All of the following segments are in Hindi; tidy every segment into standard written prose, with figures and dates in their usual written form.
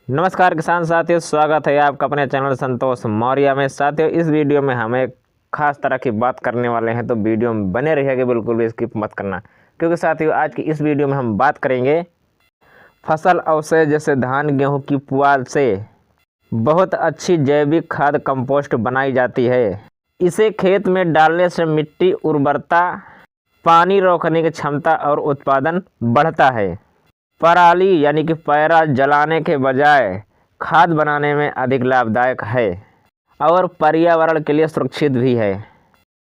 नमस्कार किसान साथियों, स्वागत है आपका अपने चैनल संतोष मौर्य में। साथियों, इस वीडियो में हम एक खास तरह की बात करने वाले हैं, तो वीडियो में बने रहिएगा, बिल्कुल भी स्किप मत करना। क्योंकि साथियों, आज की इस वीडियो में हम बात करेंगे फसल अवशेष जैसे धान गेहूं की पुआल से बहुत अच्छी जैविक खाद कंपोस्ट बनाई जाती है। इसे खेत में डालने से मिट्टी उर्वरता, पानी रोकने की क्षमता और उत्पादन बढ़ता है। पराली यानी कि पैरा जलाने के बजाय खाद बनाने में अधिक लाभदायक है और पर्यावरण के लिए सुरक्षित भी है।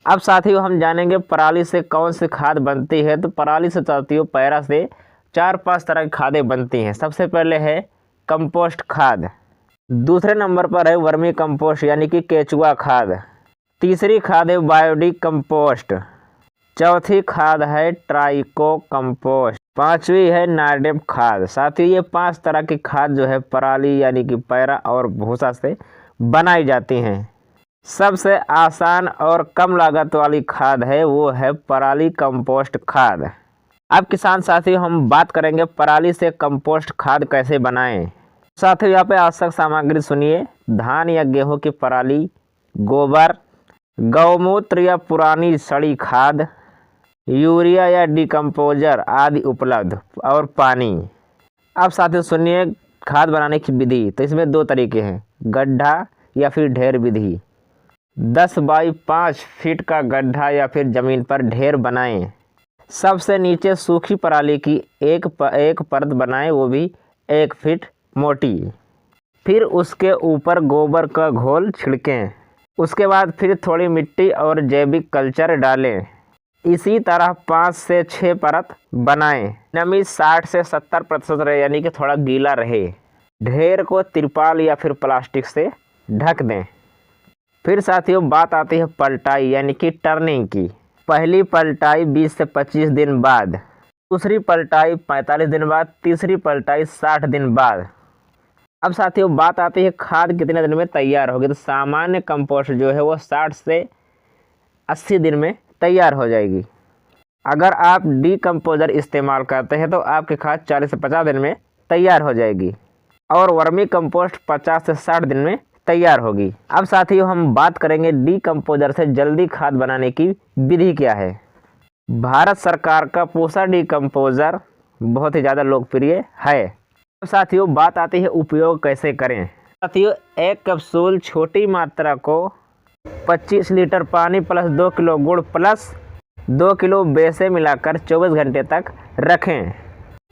अब साथियों, हम जानेंगे पराली से कौन सी खाद बनती है। तो पराली से साथियों पैरा से 4-5 तरह की खादें बनती हैं। सबसे पहले है कंपोस्ट खाद, दूसरे नंबर पर है वर्मी कंपोस्ट यानी कि केचुआ खाद, तीसरी खाद है बायोडी कंपोस्ट, चौथी खाद है ट्राइको कंपोस्ट, पांचवी है नाडेप खाद। साथियों, ये 5 तरह की खाद जो है पराली यानी कि पैरा और भूसा से बनाई जाती हैं। सबसे आसान और कम लागत वाली खाद है वो है पराली कंपोस्ट खाद। अब किसान साथियों, हम बात करेंगे पराली से कंपोस्ट खाद कैसे बनाएं। साथियों, यहाँ पे आवश्यक सामग्री सुनिए। धान या गेहूं की पराली, गोबर, गौमूत्र या पुरानी सड़ी खाद, यूरिया या डिकम्पोजर आदि उपलब्ध, और पानी। अब साथियों सुनिए खाद बनाने की विधि। तो इसमें 2 तरीके हैं, गड्ढा या फिर ढेर विधि। 10 बाई 5 फीट का गड्ढा या फिर ज़मीन पर ढेर बनाएं। सबसे नीचे सूखी पराली की एक परत बनाएं, वो भी 1 फीट मोटी। फिर उसके ऊपर गोबर का घोल छिड़कें। उसके बाद फिर थोड़ी मिट्टी और जैविक कल्चर डालें। इसी तरह 5 से 6 परत बनाएं। नमी 60 से 70% रहे, यानी कि थोड़ा गीला रहे। ढेर को तिरपाल या फिर प्लास्टिक से ढक दें। फिर साथियों बात आती है पलटाई यानी कि टर्निंग की। पहली पलटाई 20 से 25 दिन बाद, दूसरी पलटाई 45 दिन बाद, तीसरी पलटाई 60 दिन बाद। अब साथियों बात आती है खाद कितने दिन में तैयार होगी। तो सामान्य कंपोस्ट जो है वो 60 से 80 दिन में तैयार हो जाएगी। अगर आप डीकम्पोजर इस्तेमाल करते हैं तो आपकी खाद 40 से 50 दिन में तैयार हो जाएगी और वर्मी कंपोस्ट 50 से 60 दिन में तैयार होगी। अब साथियों हम बात करेंगे डीकम्पोजर से जल्दी खाद बनाने की विधि क्या है। भारत सरकार का पूसा डीकम्पोजर बहुत ही ज़्यादा लोकप्रिय है। अब साथियों बात आती है उपयोग कैसे करें। साथियों, 1 कैप्सूल छोटी मात्रा को 25 लीटर पानी प्लस 2 किलो गुड़ प्लस 2 किलो बेसे मिलाकर 24 घंटे तक रखें।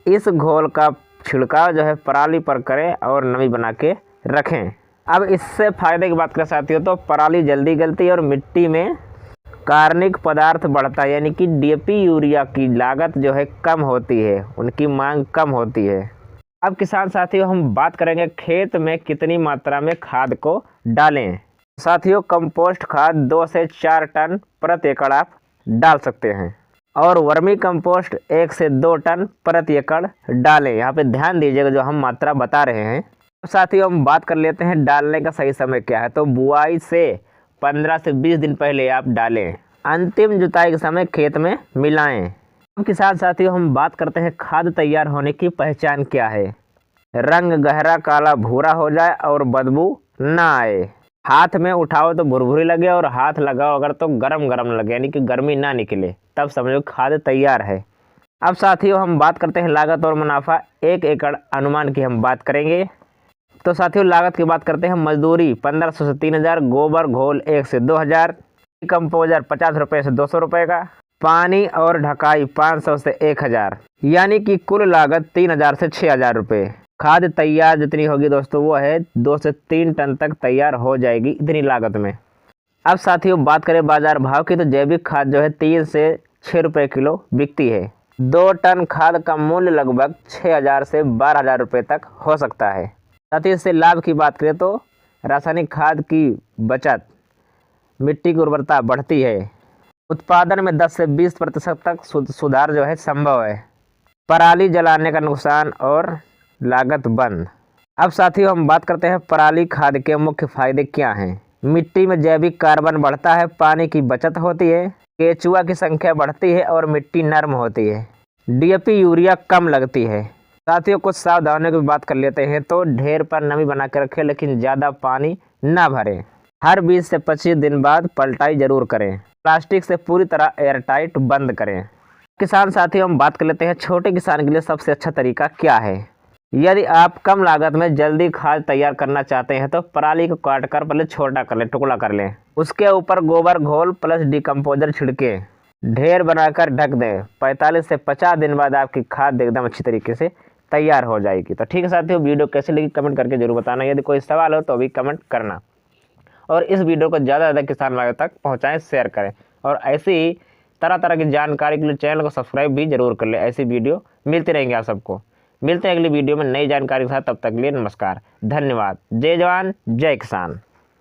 इस घोल का छिड़काव जो है पराली पर करें और नमी बना के रखें। अब इससे फायदे की बात करें साथियों, तो पराली जल्दी गलती है और मिट्टी में कार्बनिक पदार्थ बढ़ता है, यानी कि डीएपी यूरिया की लागत जो है कम होती है, उनकी मांग कम होती है। अब किसान साथियों हम बात करेंगे खेत में कितनी मात्रा में खाद को डालें। साथियों कंपोस्ट खाद 2 से 4 टन प्रति एकड़ आप डाल सकते हैं और वर्मी कंपोस्ट 1 से 2 टन प्रति एकड़ डालें। यहाँ पे ध्यान दीजिएगा जो हम मात्रा बता रहे हैं। साथियों हम बात कर लेते हैं डालने का सही समय क्या है। तो बुआई से 15 से 20 दिन पहले आप डालें। अंतिम जुताई के समय खेत में मिलाएं। अब किसान साथियों हम बात करते हैं खाद तैयार होने की पहचान क्या है। रंग गहरा काला भूरा हो जाए और बदबू ना आए। हाथ में उठाओ तो भुरभुरी लगे और हाथ लगाओ अगर तो गरम गरम लगे, यानी कि गर्मी ना निकले, तब समझो खाद तैयार है। अब साथियों हम बात करते हैं लागत और मुनाफा। 1 एकड़ अनुमान की हम बात करेंगे। तो साथियों लागत की बात करते हैं। मजदूरी 1500 से 3000, गोबर घोल 1 से 2000, कंपोजर 50 रुपये से 200 रुपये का, पानी और ढकाई 500 से 1000, यानी कि कुल लागत 3000 से 6000 रुपये। खाद तैयार जितनी होगी दोस्तों वो है 2 से 3 टन तक तैयार हो जाएगी इतनी लागत में। अब साथियों बात करें बाजार भाव की, तो जैविक खाद जो है 3 से 6 रुपये किलो बिकती है। 2 टन खाद का मूल्य लगभग 6000 से 12000 रुपये तक हो सकता है। साथ ही इससे लाभ की बात करें तो रासायनिक खाद की बचत, मिट्टी की उर्वरता बढ़ती है, उत्पादन में 10 से 20% तक सुधार जो है संभव है, पराली जलाने का नुकसान और लागत बंद। अब साथियों हम बात करते हैं पराली खाद के मुख्य फायदे क्या हैं। मिट्टी में जैविक कार्बन बढ़ता है, पानी की बचत होती है, केचुआ की संख्या बढ़ती है और मिट्टी नर्म होती है, डीएपी यूरिया कम लगती है, साथियों कुछ सावधानियों की बात कर लेते हैं। तो ढेर पर नमी बना के रखें, लेकिन ज़्यादा पानी ना भरें। हर 20 से 25 दिन बाद पलटाई जरूर करें। प्लास्टिक से पूरी तरह एयरटाइट बंद करें। किसान साथियों हम बात कर लेते हैं छोटे किसान के लिए सबसे अच्छा तरीका क्या है। यदि आप कम लागत में जल्दी खाद तैयार करना चाहते हैं तो पराली को काट कर पहले छोटा कर लें, टुकड़ा कर लें। उसके ऊपर गोबर घोल प्लस डिकम्पोजर छिड़के ढेर बनाकर ढक दें। 45 से 50 दिन बाद आपकी खाद एकदम अच्छी तरीके से तैयार हो जाएगी। तो ठीक है साथियों, वीडियो कैसी लगी कमेंट करके जरूर बताना। यदि कोई सवाल हो तो भी कमेंट करना, और इस वीडियो को ज़्यादा से ज़्यादा किसान भाइयों तक पहुँचाएँ, शेयर करें। और ऐसी ही तरह तरह की जानकारी के लिए चैनल को सब्सक्राइब भी जरूर कर ले। ऐसी वीडियो मिलती रहेंगी आप सबको। मिलते हैं अगली वीडियो में नई जानकारी के साथ, तब तक के लिए नमस्कार, धन्यवाद। जय जवान जय किसान।